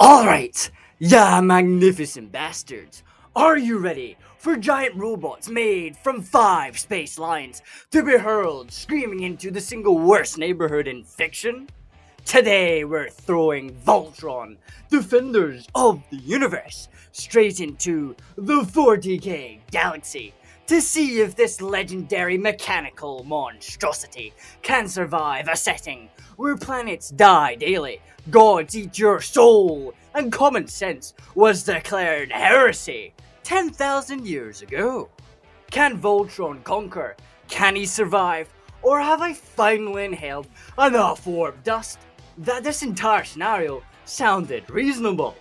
Alright, ya magnificent bastards. Are you ready for giant robots made from 5 space lines to be hurled screaming into the single worst neighborhood in fiction? Today we're throwing Voltron, defenders of the universe, straight into the 40K galaxy to see if this legendary mechanical monstrosity can survive a setting where planets die daily, gods eat your soul, and common sense was declared heresy 10,000 years ago. Can Voltron conquer? Can he survive? Or have I finally inhaled enough warp dust that this entire scenario sounded reasonable?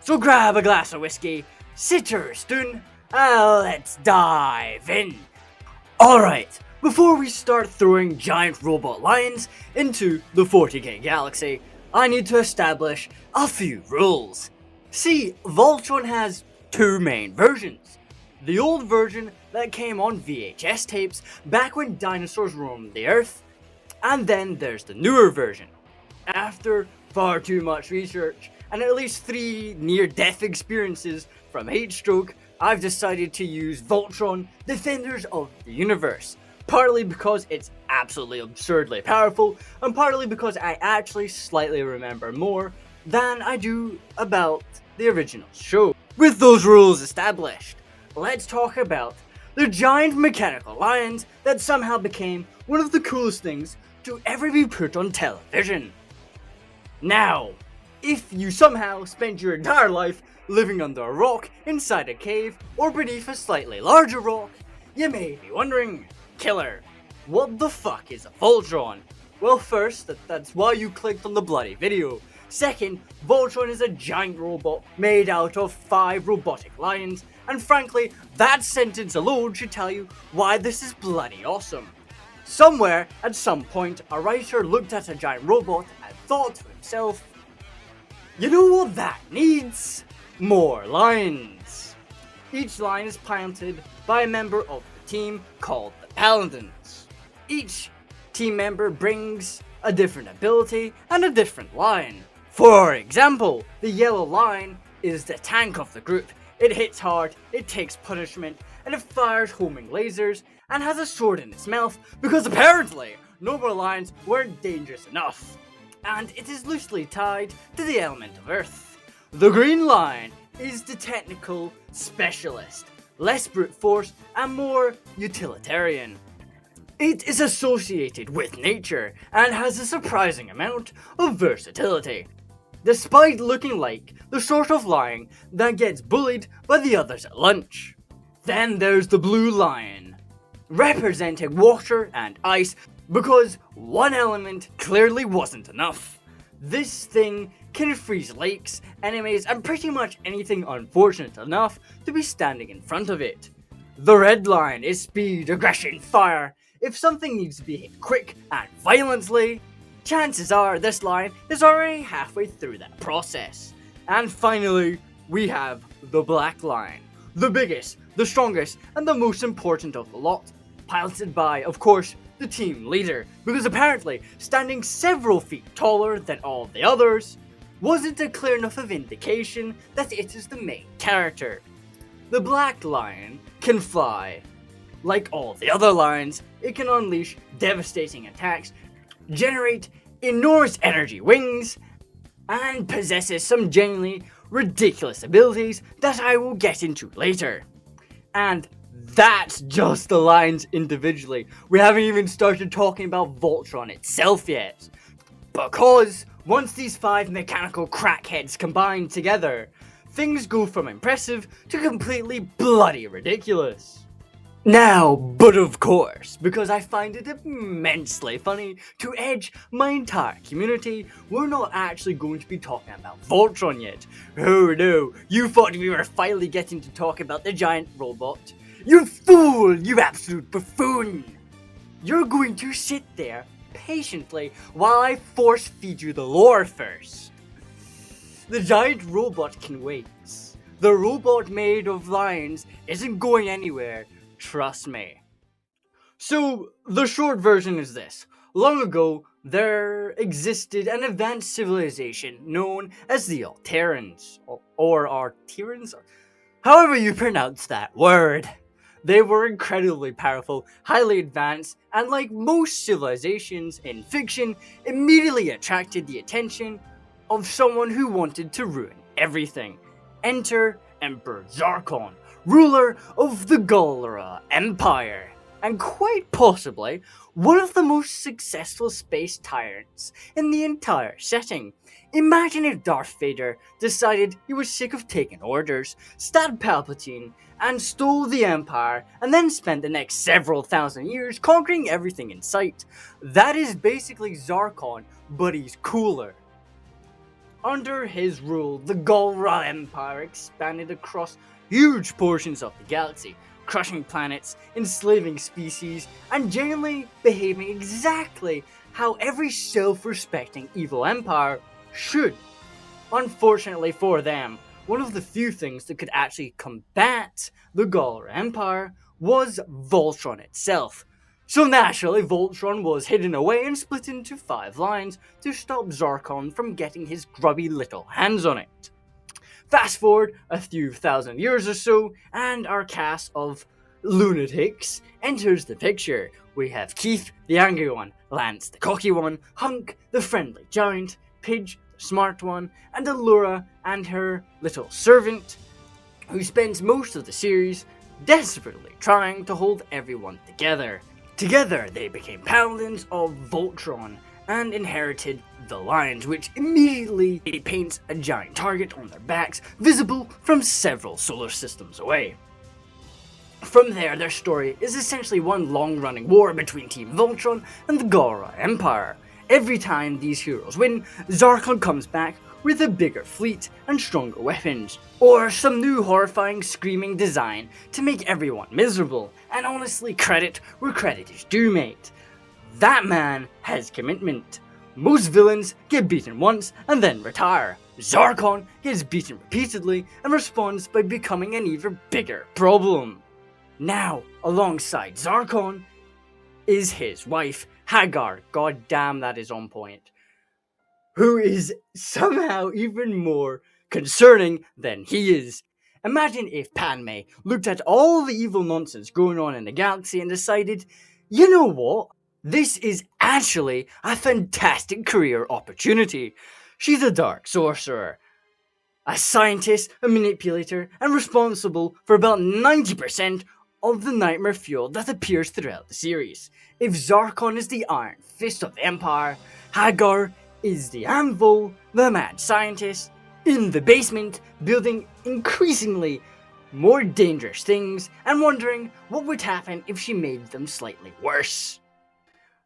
So grab a glass of whiskey, sit your stoon, and let's dive in. Alright, before we start throwing giant robot lions into the 40K galaxy, I need to establish a few rules. See, Voltron has 2 main versions. The old version that came on VHS tapes back when dinosaurs roamed the earth, and then there's the newer version. After far too much research and at least 3 near-death experiences from heat stroke, I've decided to use Voltron, Defenders of the Universe. Partly because it's absolutely absurdly powerful, and partly because I actually slightly remember more than I do about the original show. With those rules established, let's talk about the giant mechanical lions that somehow became one of the coolest things to ever be put on television. Now, if you somehow spent your entire life living under a rock, inside a cave, or beneath a slightly larger rock, you may be wondering, Killer, what the fuck is a Voltron? Well, first, that's why you clicked on the bloody video. Second, Voltron is a giant robot made out of 5 robotic lions, and frankly, that sentence alone should tell you why this is bloody awesome. Somewhere, at some point, a writer looked at a giant robot and thought to himself, you know what that needs? More lions. Each line is piloted by a member of the team called the Paladins. Each team member brings a different ability and a different line. For example, the yellow line is the tank of the group. It hits hard, it takes punishment, and it fires homing lasers and has a sword in its mouth because apparently normal lions weren't dangerous enough. And it is loosely tied to the element of earth. The green line is the technical specialist, less brute force and more utilitarian. It is associated with nature and has a surprising amount of versatility, despite looking like the sort of lion that gets bullied by the others at lunch. Then there's the blue lion, representing water and ice because one element clearly wasn't enough. This thing can freeze lakes, enemies, and pretty much anything unfortunate enough to be standing in front of it. The red line is speed, aggression, fire. If something needs to be hit quick and violently, chances are this line is already halfway through that process. And finally, we have the black line. The biggest, the strongest, and the most important of the lot. Piloted by, of course, the team leader, because apparently standing several feet taller than all the others wasn't a clear enough of indication that it is the main character. The black lion can fly. Like all the other lions, it can unleash devastating attacks, generate enormous energy wings, and possesses some genuinely ridiculous abilities that I will get into later. And that's just the lions individually. We haven't even started talking about Voltron itself yet. Because once these 5 mechanical crackheads combine together, things go from impressive to completely bloody ridiculous. Now, but of course, because I find it immensely funny to edge my entire community, we're not actually going to be talking about Voltron yet. Oh no, you thought we were finally getting to talk about the giant robot? You fool! You absolute buffoon! You're going to sit there patiently while I force feed you the lore first. The giant robot can wait. The robot made of lions isn't going anywhere, trust me. So, the short version is this. Long ago, there existed an advanced civilization known as the Tyranids, or Tyranids, however you pronounce that word. They were incredibly powerful, highly advanced, and like most civilizations in fiction, immediately attracted the attention of someone who wanted to ruin everything. Enter Emperor Zarkon, ruler of the Galra Empire, and quite possibly one of the most successful space tyrants in the entire setting. Imagine if Darth Vader decided he was sick of taking orders, stabbed Palpatine, and stole the Empire, and then spent the next several thousand years conquering everything in sight. That is basically Zarkon, but he's cooler. Under his rule, the Galra Empire expanded across huge portions of the galaxy, crushing planets, enslaving species, and generally behaving exactly how every self-respecting evil empire should. Unfortunately for them, one of the few things that could actually combat the Galra Empire was Voltron itself. So naturally, Voltron was hidden away and split into 5 lines to stop Zarkon from getting his grubby little hands on it. Fast forward a few thousand years or so, and our cast of lunatics enters the picture. We have Keith, the angry one, Lance, the cocky one, Hunk, the friendly giant, Pidge, the smart one, and Allura and her little servant, who spends most of the series desperately trying to hold everyone together. Together, they became paladins of Voltron and inherited the lines, which immediately paints a giant target on their backs, visible from several solar systems away. From there, their story is essentially one long-running war between Team Voltron and the Galra Empire. Every time these heroes win, Zarkon comes back with a bigger fleet and stronger weapons, or some new horrifying screaming design to make everyone miserable, and honestly, credit where credit is due, mate. That man has commitment. Most villains get beaten once and then retire. Zarkon gets beaten repeatedly and responds by becoming an even bigger problem. Now, alongside Zarkon is his wife, Hagar. God damn, that is on point. Who is somehow even more concerning than he is. Imagine if Padme looked at all the evil nonsense going on in the galaxy and decided, you know what? This is actually a fantastic career opportunity. She's a dark sorcerer, a scientist, a manipulator, and responsible for about 90% of the nightmare fuel that appears throughout the series. If Zarkon is the iron fist of the Empire, Hagar is the anvil, the mad scientist, in the basement, building increasingly more dangerous things and wondering what would happen if she made them slightly worse.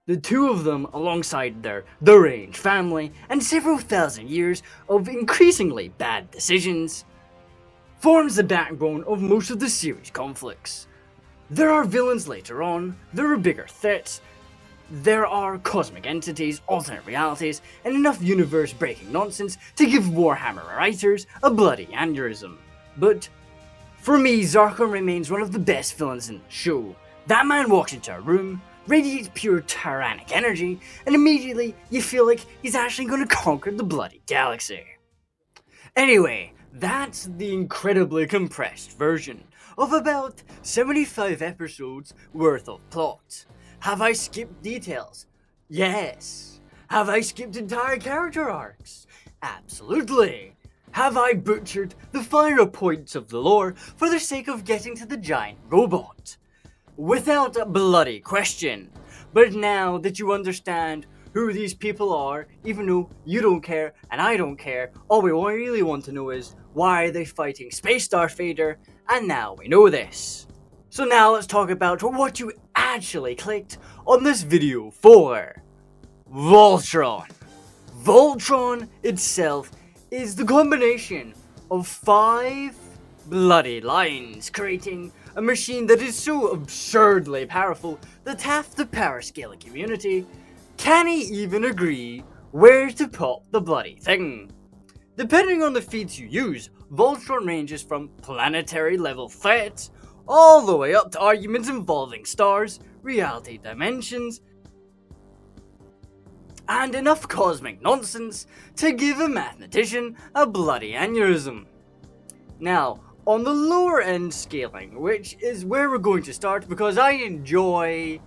The two of them, alongside their deranged family and several thousand years of increasingly bad decisions, forms the backbone of most of the series' conflicts. There are villains later on, there are bigger threats, there are cosmic entities, alternate realities, and enough universe-breaking nonsense to give Warhammer writers a bloody aneurysm. But for me, Zarkon remains one of the best villains in the show. That man walks into a room, radiates pure tyrannic energy, and immediately you feel like he's actually going to conquer the bloody galaxy. Anyway, that's the incredibly compressed version of about 75 episodes worth of plot. Have I skipped details? Yes. Have I skipped entire character arcs? Absolutely. Have I butchered the finer points of the lore for the sake of getting to the giant robot? Without a bloody question. But now that you understand who these people are, even though you don't care and I don't care, all we really want to know is why are they fighting Space Darth Vader, and now we know this. So now let's talk about what you actually clicked on this video for. Voltron. Voltron itself is the combination of 5 bloody lines, creating a machine that is so absurdly powerful that half the Powerscaling community can't even agree where to pop the bloody thing. Depending on the feats you use, Voltron ranges from planetary level threats all the way up to arguments involving stars, reality dimensions, and enough cosmic nonsense to give a mathematician a bloody aneurysm. Now, on the lower end scaling, which is where we're going to start because I enjoy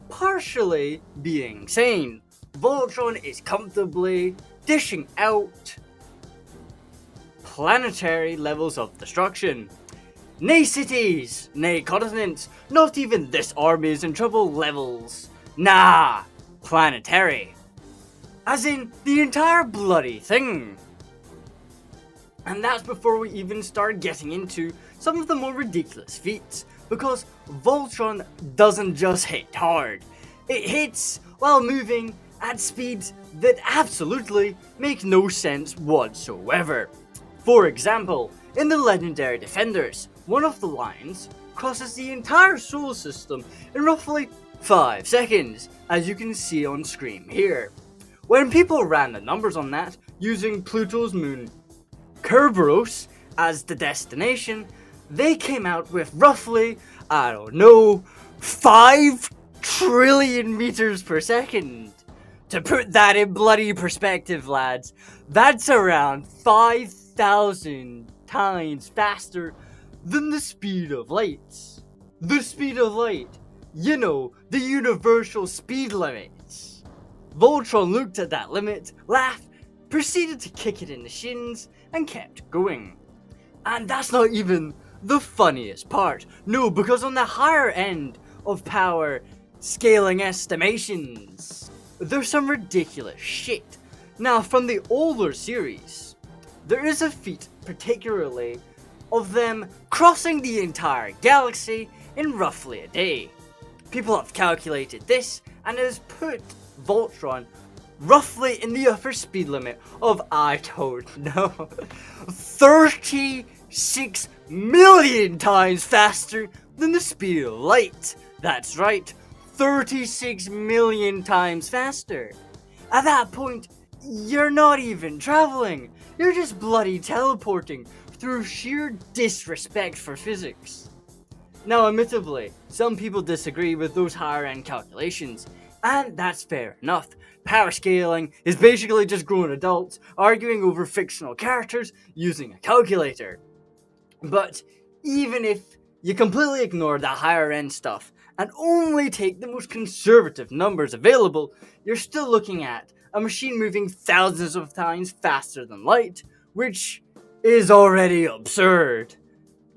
partially being sane, Voltron is comfortably dishing out planetary levels of destruction. Nay cities, nay continents, not even this army is in trouble levels. Nah, planetary. As in, the entire bloody thing. And that's before we even start getting into some of the more ridiculous feats, because Voltron doesn't just hit hard. It hits while moving at speeds that absolutely make no sense whatsoever. For example, in the Legendary Defenders, one of the lines crosses the entire solar system in roughly 5 seconds, as you can see on screen here. When people ran the numbers on that, using Pluto's moon Kerberos as the destination, they came out with roughly, 5 trillion meters per second. To put that in bloody perspective, lads, that's around 5,000 times faster than the speed of light. The speed of light, you know, the universal speed limit. Voltron looked at that limit, laughed, proceeded to kick it in the shins, and kept going. And that's not even the funniest part. No, because on the higher end of power scaling estimations, there's some ridiculous shit. Now, from the older series, there is a feat particularly of them crossing the entire galaxy in roughly a day. People have calculated this, and it has put Voltron roughly in the upper speed limit of, I don't know, 36 million times faster than the speed of light. That's right, 36 million times faster. At that point, you're not even traveling, you're just bloody teleporting through sheer disrespect for physics. Now, admittedly, some people disagree with those higher end calculations, and that's fair enough. Power scaling is basically just grown adults arguing over fictional characters using a calculator. But even if you completely ignore the higher end stuff and only take the most conservative numbers available, you're still looking at a machine moving thousands of times faster than light, which is already absurd.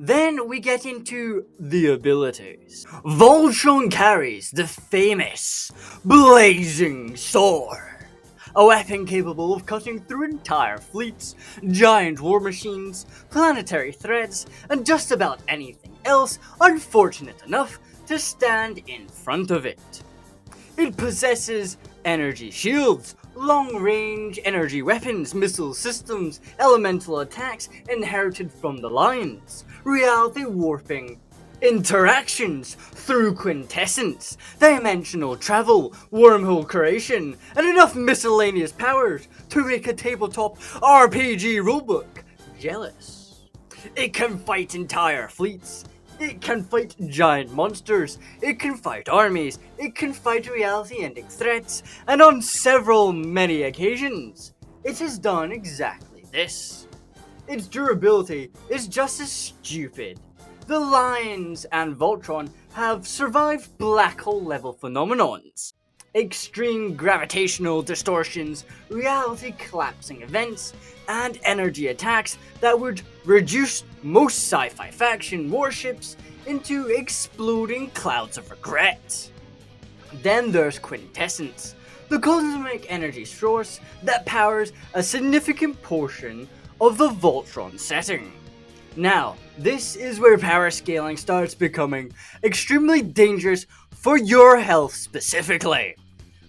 Then we get into the abilities. Voltron carries the famous Blazing Sword, a weapon capable of cutting through entire fleets, giant war machines, planetary threads, and just about anything else unfortunate enough to stand in front of it. It possesses energy shields, long-range energy weapons, missile systems, elemental attacks inherited from the lines, reality warping, interactions through quintessence, dimensional travel, wormhole creation, and enough miscellaneous powers to make a tabletop RPG rulebook jealous. It can fight entire fleets. It can fight giant monsters, it can fight armies, it can fight reality-ending threats, and on many occasions, it has done exactly this. Its durability is just as stupid. The Lions and Voltron have survived black hole level phenomenons, extreme gravitational distortions, reality collapsing events, and energy attacks that would reduce most sci-fi faction warships into exploding clouds of regret. Then there's Quintessence, the cosmic energy source that powers a significant portion of the Voltron setting. Now, this is where power scaling starts becoming extremely dangerous for your health specifically.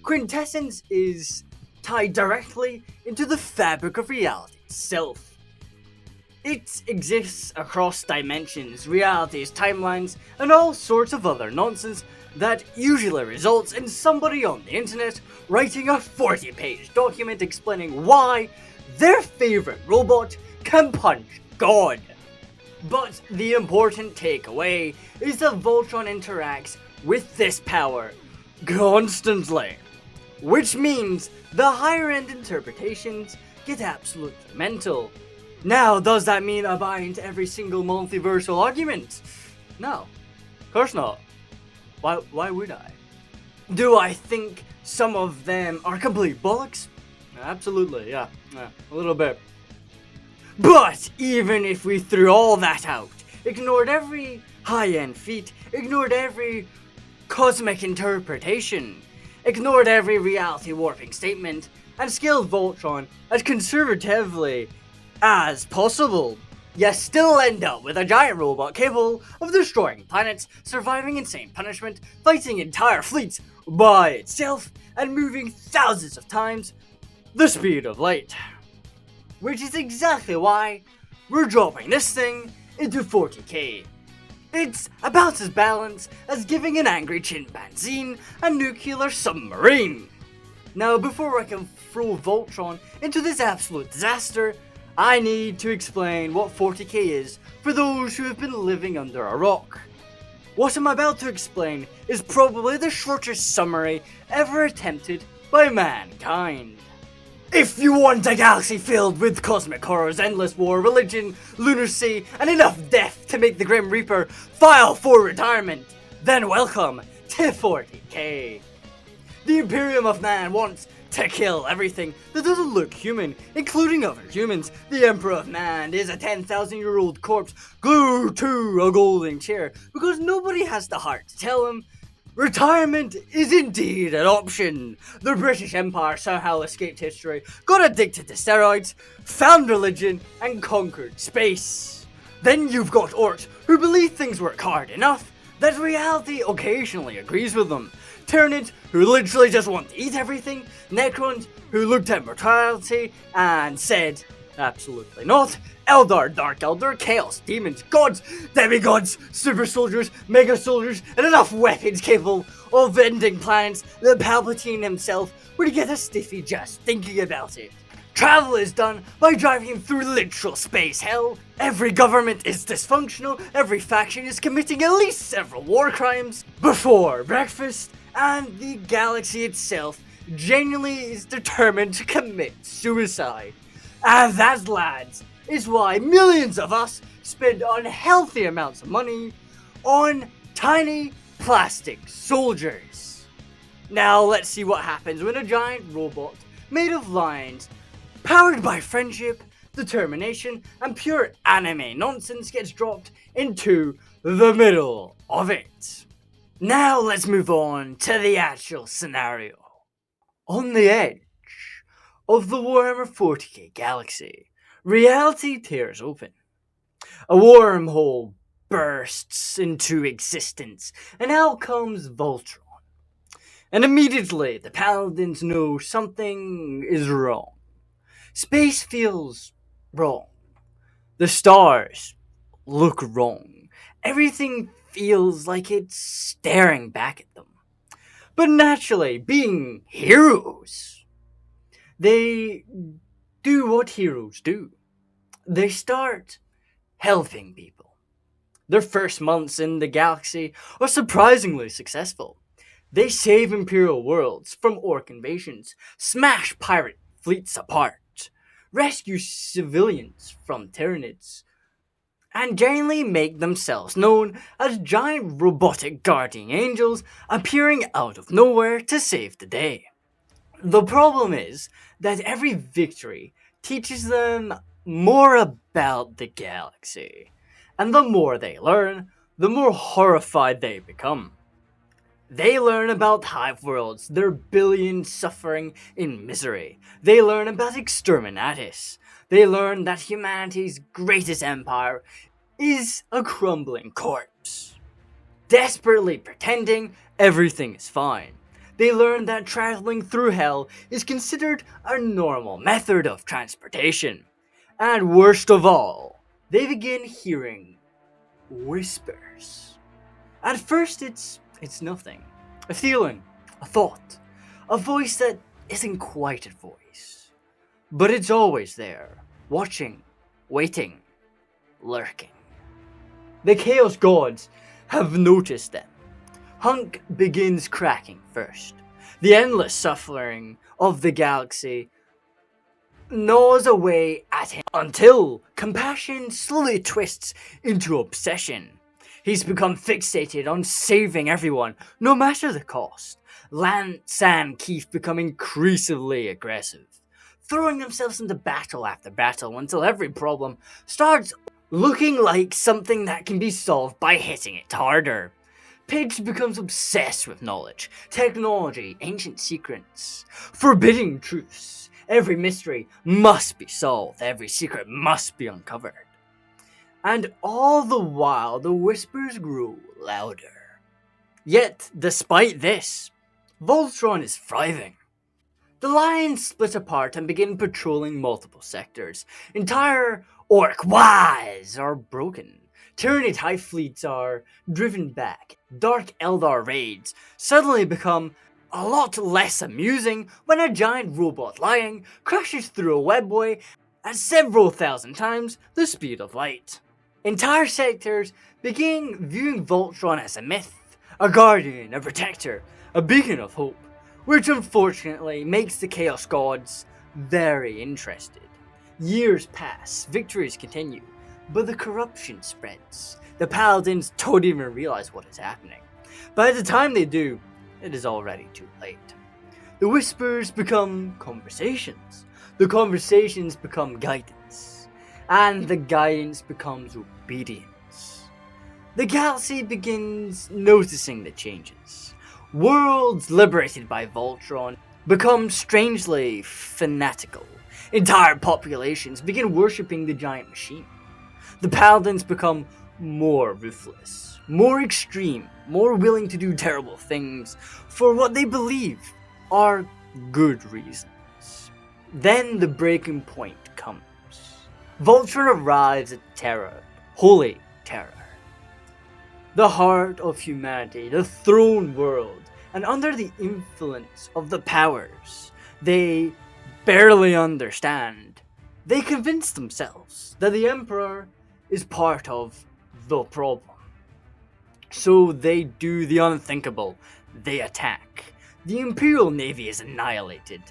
Quintessence is tied directly into the fabric of reality itself. It exists across dimensions, realities, timelines, and all sorts of other nonsense that usually results in somebody on the internet writing a 40-page document explaining why their favorite robot can punch God. But the important takeaway is that Voltron interacts with this power constantly. which means the higher end interpretations get absolutely mental. Now, does that mean I buy into every single multiversal argument? No, of course not. Why would I? Do I think some of them are complete bollocks? Absolutely, yeah, a little bit. But even if we threw all that out, ignored every high-end feat, ignored every cosmic interpretation, ignored every reality warping statement, and scaled Voltron as conservatively as possible, you still end up with a giant robot capable of destroying planets, surviving insane punishment, fighting entire fleets by itself, and moving thousands of times the speed of light. Which is exactly why we're dropping this thing into 40k. It's about as balanced as giving an angry chimpanzee a nuclear submarine. Now, before I can throw Voltron into this absolute disaster, I need to explain what 40k is for those who have been living under a rock. What I'm about to explain is probably the shortest summary ever attempted by mankind. If you want a galaxy filled with cosmic horrors, endless war, religion, lunacy, and enough death to make the Grim Reaper file for retirement, then welcome to 40k. The Imperium of Man wants to kill everything that doesn't look human, including other humans. The Emperor of Man is a 10,000-year-old corpse glued to a golden chair because nobody has the heart to tell him retirement is indeed an option. The British Empire somehow escaped history, got addicted to steroids, found religion, and conquered space. Then you've got Orks who believe things work hard enough that reality occasionally agrees with them. Tyranids who literally just want to eat everything. Necrons who looked at mortality and said, absolutely not. Eldar, Dark Elder, Chaos, Demons, Gods, Demigods, Super Soldiers, Mega Soldiers, and enough weapons capable of ending planets that Palpatine himself would get a stiffy just thinking about it. Travel is done by driving through literal space hell. Every government is dysfunctional, every faction is committing at least several war crimes before breakfast, and the galaxy itself genuinely is determined to commit suicide. And that, lads, is why millions of us spend unhealthy amounts of money on tiny plastic soldiers. Now let's see what happens when a giant robot made of lions, powered by friendship, determination, and pure anime nonsense gets dropped into the middle of it. Now let's move on to the actual scenario. On the edge of the Warhammer 40k galaxy, reality tears open. A wormhole bursts into existence, and out comes Voltron. And immediately the paladins know something is wrong. Space feels wrong. The stars look wrong. Everything feels like it's staring back at them. But naturally, being heroes, they do what heroes do. They start helping people. Their first months in the galaxy are surprisingly successful. They save Imperial worlds from Ork invasions, smash pirate fleets apart, rescue civilians from Tyranids, and generally make themselves known as giant robotic guardian angels appearing out of nowhere to save the day. The problem is that every victory teaches them more about the galaxy, and the more they learn, the more horrified they become. They learn about hive worlds, their billions suffering in misery. They learn about exterminatus. They learn that humanity's greatest empire is a crumbling corpse, desperately pretending everything is fine. They learn that traveling through hell is considered a normal method of transportation. And worst of all, they begin hearing whispers. At first it's nothing. A feeling, a thought, a voice that isn't quite a voice. But it's always there, watching, waiting, lurking. The Chaos Gods have noticed them. Hunk begins cracking first. The endless suffering of the galaxy gnaws away at him until compassion slowly twists into obsession. He's become fixated on saving everyone, no matter the cost. Lance and Keith become increasingly aggressive, throwing themselves into battle after battle until every problem starts looking like something that can be solved by hitting it harder. Paige becomes obsessed with knowledge, technology, ancient secrets, forbidding truths. Every mystery must be solved, every secret must be uncovered. And all the while, the whispers grow louder. Yet, despite this, Voltron is thriving. The Lions split apart and begin patrolling multiple sectors. Entire Ork Ys are broken. Tyranid hive fleets are driven back. Dark Eldar raids suddenly become a lot less amusing when a giant robot lion crashes through a webway at several thousand times the speed of light. Entire sectors begin viewing Voltron as a myth, a guardian, a protector, a beacon of hope, which unfortunately makes the Chaos Gods very interested. Years pass, victories continue, but the corruption spreads. The Paladins don't even realize what is happening. By the time they do, it is already too late. The whispers become conversations. The conversations become guidance. And the guidance becomes obedience. The galaxy begins noticing the changes. Worlds liberated by Voltron become strangely fanatical. Entire populations begin worshipping the giant machine. The Paladins become more ruthless, more extreme, more willing to do terrible things for what they believe are good reasons. Then the breaking point comes. Voltron arrives at Terra, Holy Terra, the heart of humanity, the throne world, and under the influence of the powers they barely understand, they convince themselves that the Emperor is part of the problem. So they do the unthinkable. They attack. The Imperial Navy is annihilated.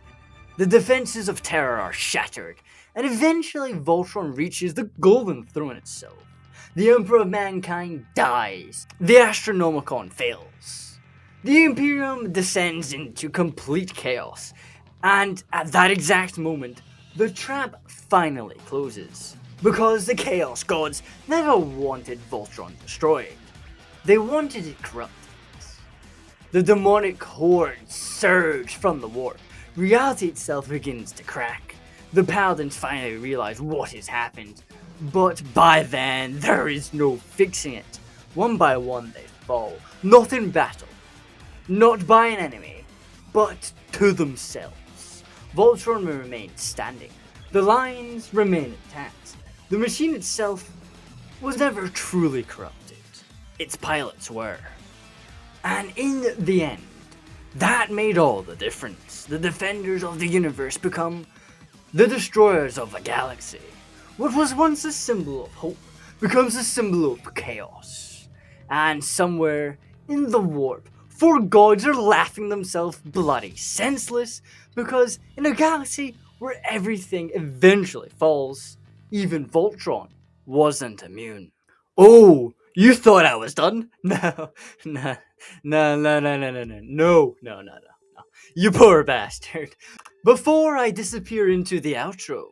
The defenses of Terra are shattered, and eventually Voltron reaches the Golden Throne itself. The Emperor of Mankind dies. The Astronomicon fails. The Imperium descends into complete chaos, and at that exact moment, the trap finally closes. Because the Chaos Gods never wanted Voltron destroyed. They wanted it corrupted. The demonic hordes surge from the warp. Reality itself begins to crack. The Paladins finally realize what has happened, but by then there is no fixing it. One by one they fall, not in battle, not by an enemy, but to themselves. Voltron remains standing. The lines remain intact. The machine itself was never truly corrupted. Its pilots were. And in the end, that made all the difference. The defenders of the universe become the destroyers of a galaxy. What was once a symbol of hope becomes a symbol of chaos. And somewhere in the warp, 4 gods are laughing themselves bloody senseless because in a galaxy where everything eventually falls, even Voltron wasn't immune. Oh, you thought I was done? No. You poor bastard. Before I disappear into the outro,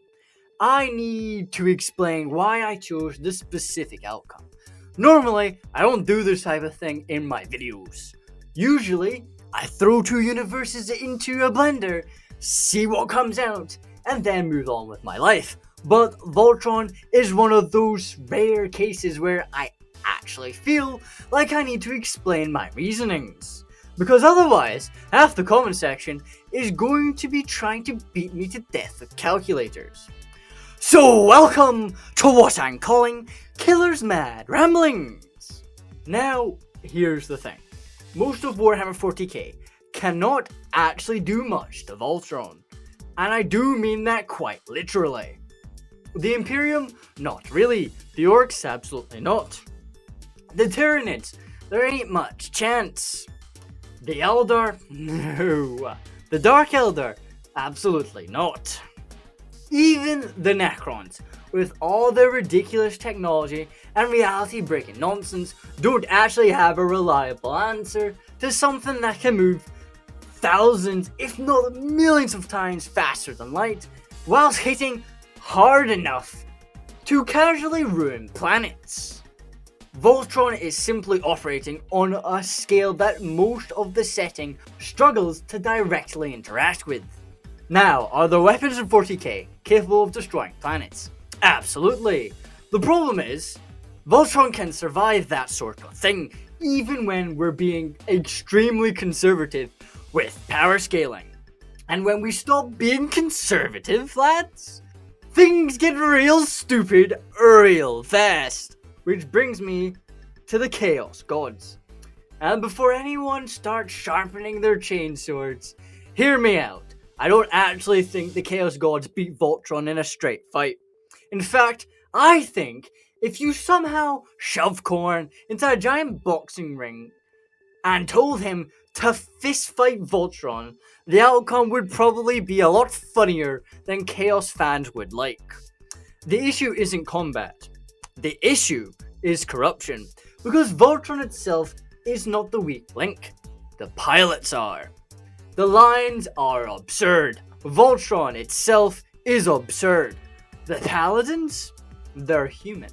I need to explain why I chose this specific outcome. Normally, I don't do this type of thing in my videos. Usually, I throw 2 universes into a blender, see what comes out, and then move on with my life. But Voltron is one of those rare cases where I actually feel like I need to explain my reasonings. Because otherwise, half the comment section is going to be trying to beat me to death with calculators. So welcome to what I'm calling Killer's Mad Ramblings. Now, here's the thing. Most of Warhammer 40K cannot actually do much to Voltron. And I do mean that quite literally. The Imperium? Not really. The Orks? Absolutely not. The Tyranids? There ain't much chance. The Eldar? No. The Dark Eldar? Absolutely not. Even the Necrons, with all their ridiculous technology and reality-breaking nonsense, don't actually have a reliable answer to something that can move thousands, if not millions of times faster than light, whilst hitting hard enough to casually ruin planets. Voltron is simply operating on a scale that most of the setting struggles to directly interact with. Now, are the weapons in 40k capable of destroying planets? Absolutely. The problem is, Voltron can survive that sort of thing, even when we're being extremely conservative with power scaling. And when we stop being conservative, lads, things get real stupid real fast. Which brings me to the Chaos Gods. And before anyone starts sharpening their chainswords, hear me out. I don't actually think the Chaos Gods beat Voltron in a straight fight. In fact, I think if you somehow shove Khorne into a giant boxing ring and told him to fistfight Voltron, the outcome would probably be a lot funnier than Chaos fans would like. The issue isn't combat. The issue is corruption, because Voltron itself is not the weak link. The pilots are. The lines are absurd. Voltron itself is absurd. The paladins? They're human.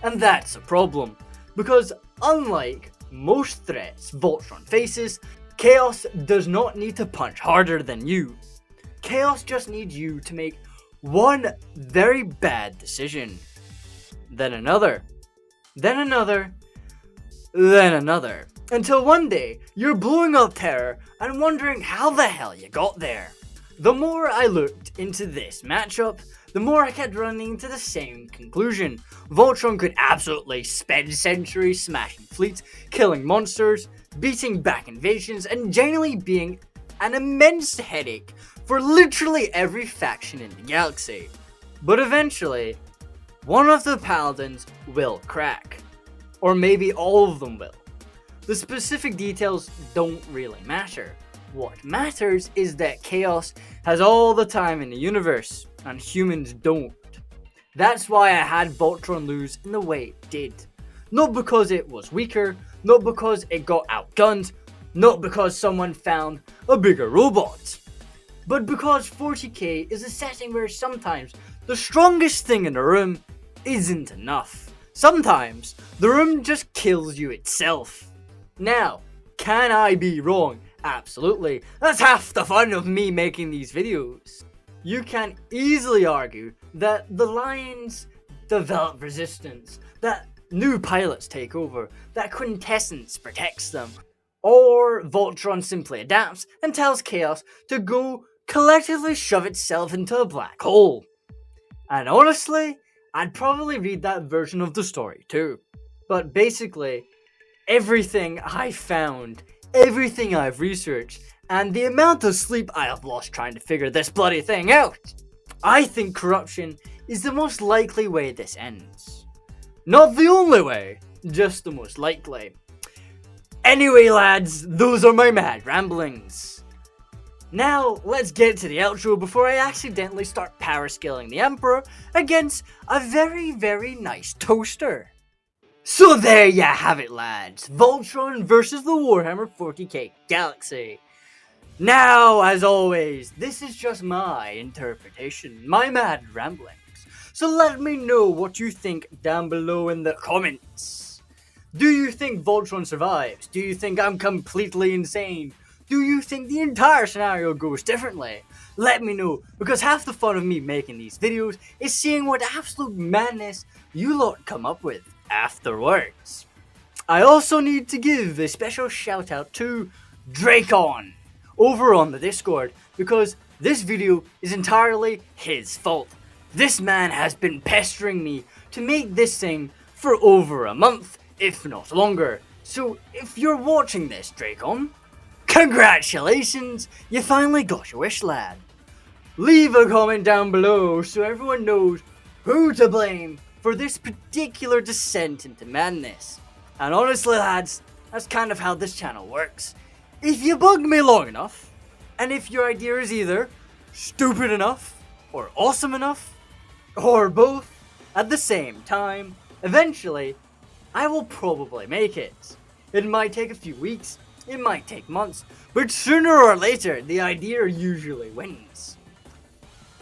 And that's a problem, because unlike most threats Voltron faces, Chaos does not need to punch harder than you. Chaos just needs you to make one very bad decision. Then another. Then another. Then another. Until one day, you're blowing up Terror and wondering how the hell you got there. The more I looked into this matchup, the more I kept running to the same conclusion. Voltron could absolutely spend centuries smashing fleets, killing monsters, beating back invasions, and generally being an immense headache for literally every faction in the galaxy. But eventually, one of the paladins will crack. Or maybe all of them will. The specific details don't really matter. What matters is that Chaos has all the time in the universe, and humans don't. That's why I had Voltron lose in the way it did. Not because it was weaker, not because it got outgunned, not because someone found a bigger robot, but because 40k is a setting where sometimes the strongest thing in the room isn't enough. Sometimes the room just kills you itself. Now, can I be wrong? Absolutely. That's half the fun of me making these videos. You can easily argue that the Lions develop resistance, that new pilots take over, that Quintessence protects them, or Voltron simply adapts and tells Chaos to go collectively shove itself into a black hole. And honestly, I'd probably read that version of the story too. But basically, everything I found, everything I've researched, and the amount of sleep I have lost trying to figure this bloody thing out, I think corruption is the most likely way this ends. Not the only way, just the most likely. Anyway lads, those are my mad ramblings. Now, let's get to the outro before I accidentally start power scaling the Emperor against a very, very nice toaster. So there you have it lads, Voltron versus the Warhammer 40k Galaxy. Now, as always, this is just my interpretation, my mad ramblings. So let me know what you think down below in the comments. Do you think Voltron survives? Do you think I'm completely insane? Do you think the entire scenario goes differently? Let me know, because half the fun of me making these videos is seeing what absolute madness you lot come up with afterwards. I also need to give a special shout out to Drakon over on the Discord, because this video is entirely his fault. This man has been pestering me to make this thing for over a month, if not longer. So if you're watching this, Drakon, congratulations, you finally got your wish, lad. Leave a comment down below so everyone knows who to blame for this particular descent into madness. And honestly lads, that's kind of how this channel works. If you bug me long enough, and if your idea is either stupid enough, or awesome enough, or both at the same time, eventually, I will probably make it. It might take a few weeks, it might take months, but sooner or later, the idea usually wins.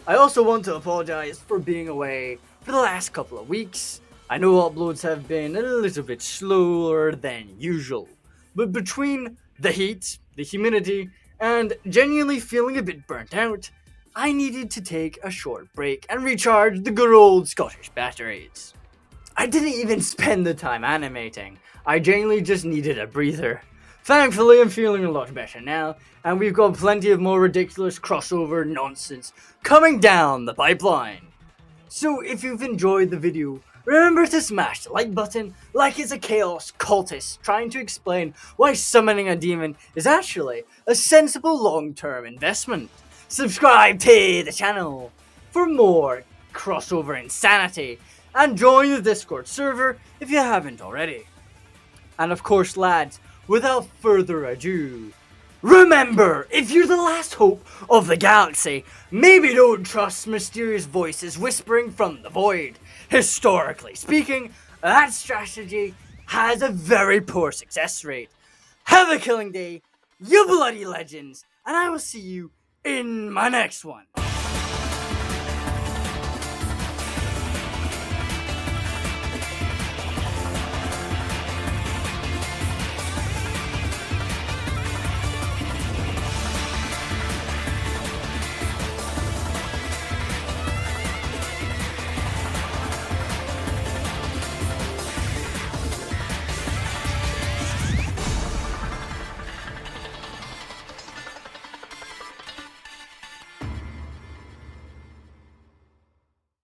I also want to apologize for being away for the last couple of weeks. I know uploads have been a little bit slower than usual, but between the heat, the humidity, and genuinely feeling a bit burnt out, I needed to take a short break and recharge the good old Scottish batteries. I didn't even spend the time animating, I genuinely just needed a breather. Thankfully, I'm feeling a lot better now, and we've got plenty of more ridiculous crossover nonsense coming down the pipeline. So if you've enjoyed the video, remember to smash the like button like it's a chaos cultist trying to explain why summoning a demon is actually a sensible long-term investment. Subscribe to the channel for more crossover insanity, and join the Discord server if you haven't already. And of course, lads, without further ado, remember, if you're the last hope of the galaxy, maybe don't trust mysterious voices whispering from the void. Historically speaking, that strategy has a very poor success rate. Have a killing day, you bloody legends, and I will see you in my next one.